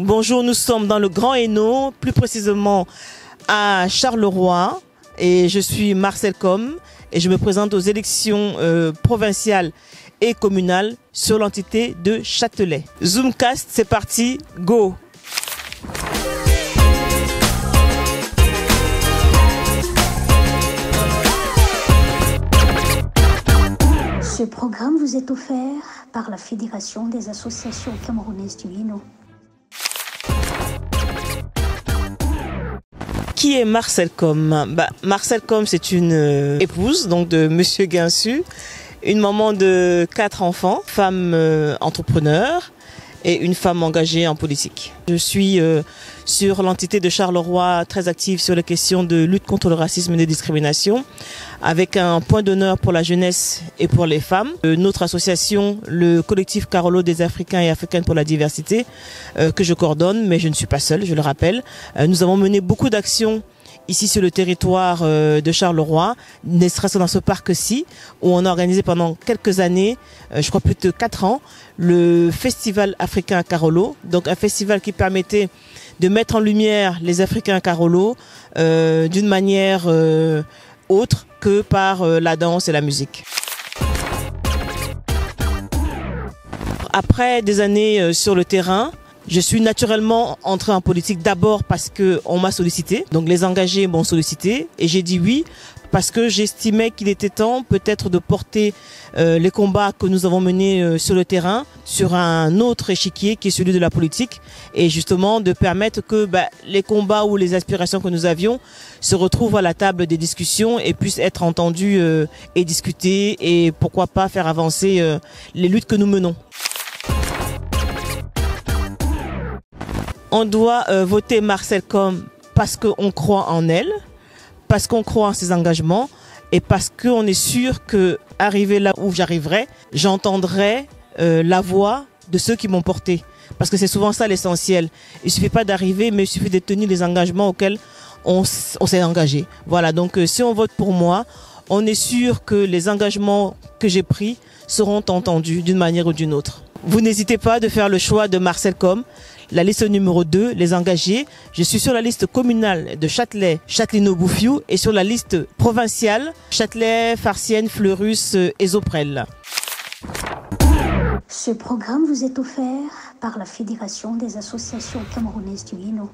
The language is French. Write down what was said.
Bonjour, nous sommes dans le Grand Hainaut, plus précisément à Charleroi, et je suis Marcel Com et je me présente aux élections provinciales et communales sur l'entité de Châtelet. Zoomcast, c'est parti, go! Ce programme vous est offert par la Fédération des associations camerounaises du Hainaut. Qui est Marcel Com? Marcel Com, c'est une épouse donc de Monsieur Guinsu, une maman de 4 enfants, femme entrepreneur et une femme engagée en politique. Je suis sur l'entité de Charleroi très active sur les questions de lutte contre le racisme et les discriminations, avec un point d'honneur pour la jeunesse et pour les femmes. Notre association, le collectif Carolo des Africains et Africaines pour la diversité, que je coordonne, mais je ne suis pas seule, je le rappelle. Nous avons mené beaucoup d'actions ici sur le territoire de Charleroi, ne serait-ce dans ce parc-ci, où on a organisé pendant quelques années, je crois plus de 4 ans, le Festival Africain Carolo, donc un festival qui permettait de mettre en lumière les Africains Carolo d'une manière autre que par la danse et la musique. Après des années sur le terrain, je suis naturellement entrée en politique d'abord parce qu'on m'a sollicité. Donc les engagés m'ont sollicité et j'ai dit oui parce que j'estimais qu'il était temps peut-être de porter les combats que nous avons menés sur le terrain sur un autre échiquier qui est celui de la politique et justement de permettre que les combats ou les aspirations que nous avions se retrouvent à la table des discussions et puissent être entendus et discutés et pourquoi pas faire avancer les luttes que nous menons. On doit voter Marcel Com parce qu'on croit en elle, parce qu'on croit en ses engagements et parce qu'on est sûr qu'arrivé là où j'arriverai, j'entendrai la voix de ceux qui m'ont porté. Parce que c'est souvent ça l'essentiel. Il ne suffit pas d'arriver, mais il suffit de tenir les engagements auxquels on s'est engagé. Voilà, donc si on vote pour moi, on est sûr que les engagements que j'ai pris seront entendus d'une manière ou d'une autre. Vous n'hésitez pas de faire le choix de Marcel Com. La liste numéro 2, les engagés. Je suis sur la liste communale de Châtelet, Châtelleno-Bouffiou et sur la liste provinciale, Châtelet, Farciennes, Fleurus et Zoprel. Ce programme vous est offert par la Fédération des associations camerounaises du Hainaut.